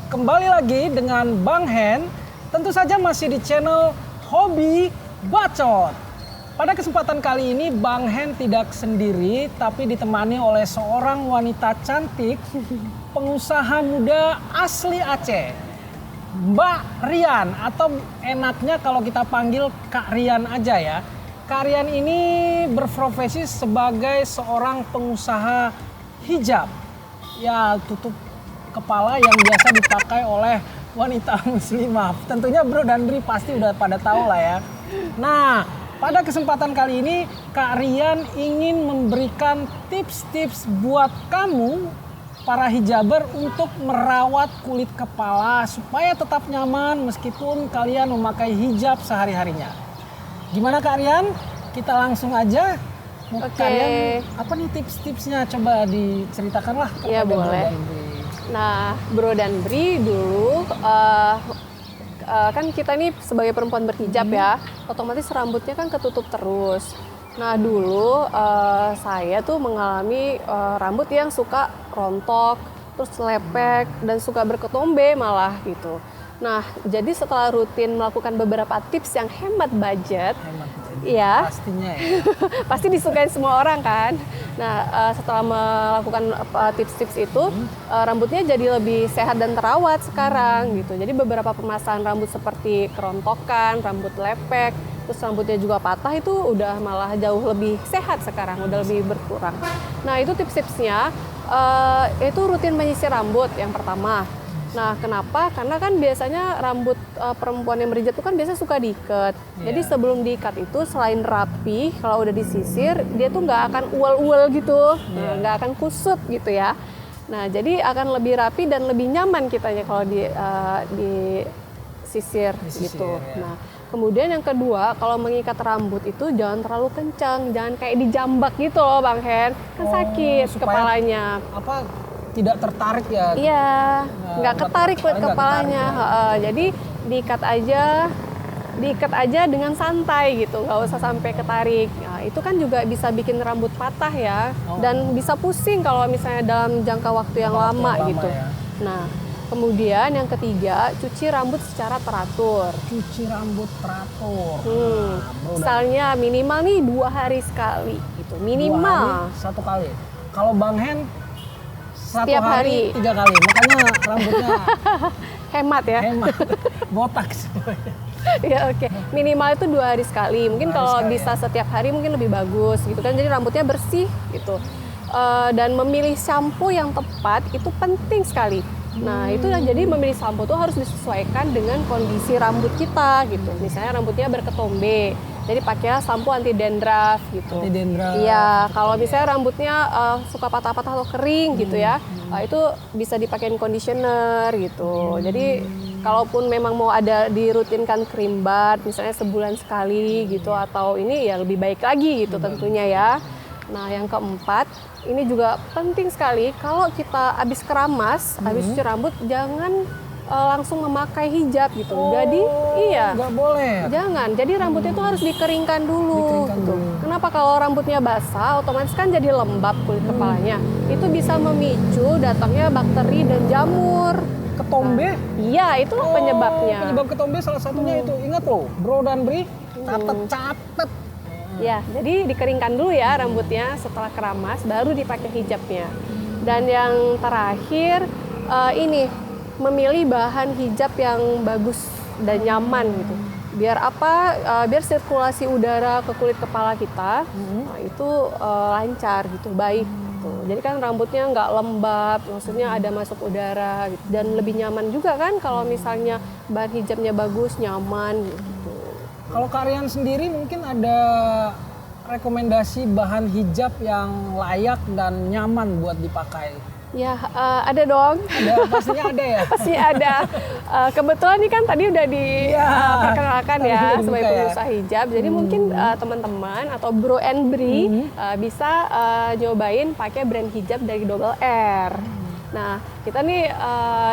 kembali lagi dengan Bang Hen. Tentu saja masih di channel Hobi Bacot. Pada kesempatan kali ini Bang Hen tidak sendiri, tapi ditemani oleh seorang wanita cantik, pengusaha muda asli Aceh, Mbak Rian, atau enaknya kalau kita panggil Kak Rian aja ya. Kak Rian ini berprofesi sebagai seorang pengusaha hijab. Ya, tutup kepala yang biasa dipakai oleh wanita muslimah. Tentunya Bro dan Bri pasti udah pada tahu lah ya. Nah, pada kesempatan kali ini Kak Rian ingin memberikan tips-tips buat kamu para hijaber untuk merawat kulit kepala supaya tetap nyaman meskipun kalian memakai hijab sehari-harinya. Gimana Kak Rian? Kita langsung aja. Oke. Kalian, apa nih tips-tipsnya? Coba diceritakanlah kepada Iya, boleh. Bro dan Bri. Nah, Bro dan Bri dulu kan kita nih sebagai perempuan berhijab ya, otomatis rambutnya kan ketutup terus. Nah, dulu saya tuh mengalami rambut yang suka rontok, terus lepek, dan suka berketombe malah gitu. Nah, jadi setelah rutin melakukan beberapa tips yang hemat budget, ya, pastinya ya. pasti disukai semua orang kan. Nah, setelah melakukan tips-tips itu, rambutnya jadi lebih sehat dan terawat sekarang gitu. Jadi beberapa permasalahan rambut seperti kerontokan, rambut lepek, terus rambutnya juga patah itu udah malah jauh lebih sehat sekarang, udah lebih berkurang. Nah, itu tips-tipsnya, itu rutin menyisir rambut yang pertama. Nah, kenapa? Karena kan biasanya rambut perempuan yang berhijab itu kan biasa suka diikat. Jadi sebelum diikat itu selain rapi, kalau udah disisir, dia tuh nggak akan uel-uel gitu, nggak akan kusut gitu ya. Nah, jadi akan lebih rapi dan lebih nyaman kitanya kalau disisir gitu. Ya. Nah, kemudian yang kedua, kalau mengikat rambut itu jangan terlalu kencang, jangan kayak dijambak gitu loh Bang Hen, kan sakit kepalanya. Apa? Tidak tertarik ya? Iya, nggak ketarik kulit kepalanya. Jadi diikat aja dengan santai gitu, nggak usah sampai ketarik. Nah, itu kan juga bisa bikin rambut patah ya, dan bisa pusing kalau misalnya dalam jangka waktu yang lama gitu. Ya. Nah, kemudian yang ketiga, cuci rambut secara teratur. Cuci rambut teratur. Misalnya minimal nih 2 hari sekali gitu, 2 minimal. hari 1 kali. Kalau Bang Hen Setiap hari 3 kali, makanya rambutnya Hemat ya. hemat, botak. Ya oke. Minimal itu 2 hari sekali. Mungkin kalau bisa setiap hari mungkin lebih bagus gitu kan. Jadi rambutnya bersih gitu. Dan memilih shampoo yang tepat itu penting sekali. Nah, itu jadi memilih shampoo tuh harus disesuaikan dengan kondisi rambut kita gitu. Misalnya rambutnya berketombe, jadi pakailah shampoo anti dandruff gitu. Anti dandruff. Iya, kalau misalnya rambutnya suka patah-patah atau kering gitu ya, itu bisa dipakein conditioner gitu. Jadi kalaupun memang mau ada dirutinkan krim bath, misalnya sebulan sekali gitu, atau ini ya lebih baik lagi gitu tentunya ya. Nah, yang keempat, ini juga penting sekali kalau kita habis keramas, habis cuci rambut, jangan langsung memakai hijab gitu. Jadi iya, nggak boleh. jangan. Jadi rambutnya itu harus dikeringkan dulu. Gitu. Kenapa? Kalau rambutnya basah, otomatis kan jadi lembab kulit kepalanya. Itu bisa memicu datangnya bakteri dan jamur. Ketombe? Iya, itu penyebabnya. Penyebab ketombe salah satunya itu. Ingat loh, Bro dan Bri, catet. Ya, jadi dikeringkan dulu ya rambutnya setelah keramas, baru dipakai hijabnya. Dan yang terakhir, ini memilih bahan hijab yang bagus dan nyaman gitu. Biar apa? Biar sirkulasi udara ke kulit kepala kita itu lancar gitu, baik. Gitu. Jadi kan rambutnya nggak lembab, maksudnya ada masuk udara gitu. Dan lebih nyaman juga kan kalau misalnya bahan hijabnya bagus, nyaman gitu. Kalau Kak Rian sendiri mungkin ada rekomendasi bahan hijab yang layak dan nyaman buat dipakai? Ya, ada dong. Pastinya ada ya? Pasti ada. Kebetulan ini kan tadi udah diperkenalkan ya sebagai pengusaha hijab. Jadi mungkin teman-teman atau Bro and Bri bisa nyobain pakai brand hijab dari Double R. Nah, kita nih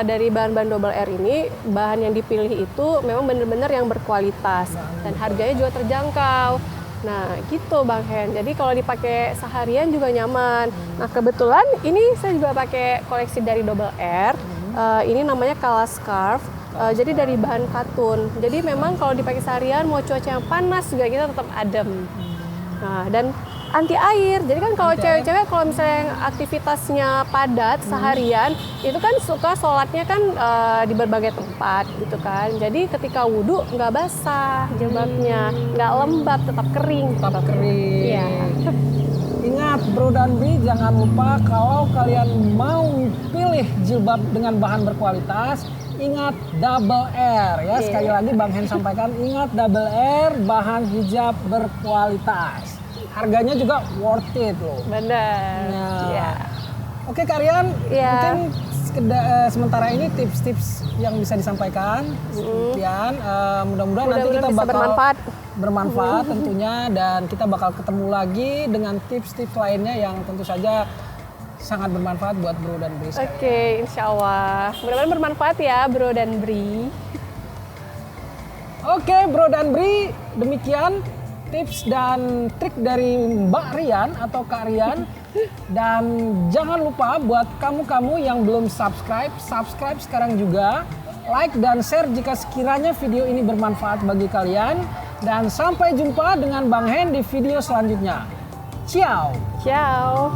dari bahan-bahan Double R ini, bahan yang dipilih itu memang benar-benar yang berkualitas dan harganya juga terjangkau. Nah, gitu Bang Hen. Jadi kalau dipakai seharian juga nyaman. Nah, kebetulan ini saya juga pakai koleksi dari Double R. Ini namanya Kala Scarf. Jadi dari bahan katun. Jadi memang kalau dipakai seharian mau cuaca yang panas juga kita tetap adem. Nah, dan anti air. Jadi kan kalau cewek-cewek kalau misalnya aktivitasnya padat seharian, itu kan suka sholatnya kan di berbagai tempat gitu kan. Jadi ketika wudhu nggak basah jilbabnya, nggak lembab, tetap kering. Tetap kering. Iya. Ingat Bro dan Bri, jangan lupa kalau kalian mau pilih jilbab dengan bahan berkualitas, ingat double R ya. Sekali lagi Bang Hen sampaikan, ingat double R, bahan hijab berkualitas. Harganya juga worth it loh. Benar. Nah. Ya. Oke Karian, Ya. mungkin sementara ini tips-tips yang bisa disampaikan. Sekian, mudah-mudahan nanti kita bisa bakal bermanfaat. tentunya, dan kita bakal ketemu lagi dengan tips-tips lainnya yang tentu saja sangat bermanfaat buat Bro dan Bri sekalian. Oke, insya Allah. Mudah-mudahan bermanfaat ya, Bro dan Bri. Oke Bro dan Bri, demikian tips dan trik dari Mbak Rian atau Kak Rian. Dan jangan lupa buat kamu-kamu yang belum subscribe sekarang juga. Like dan share jika sekiranya video ini bermanfaat bagi kalian. Dan sampai jumpa dengan Bang Hen di video selanjutnya. Ciao! Ciao.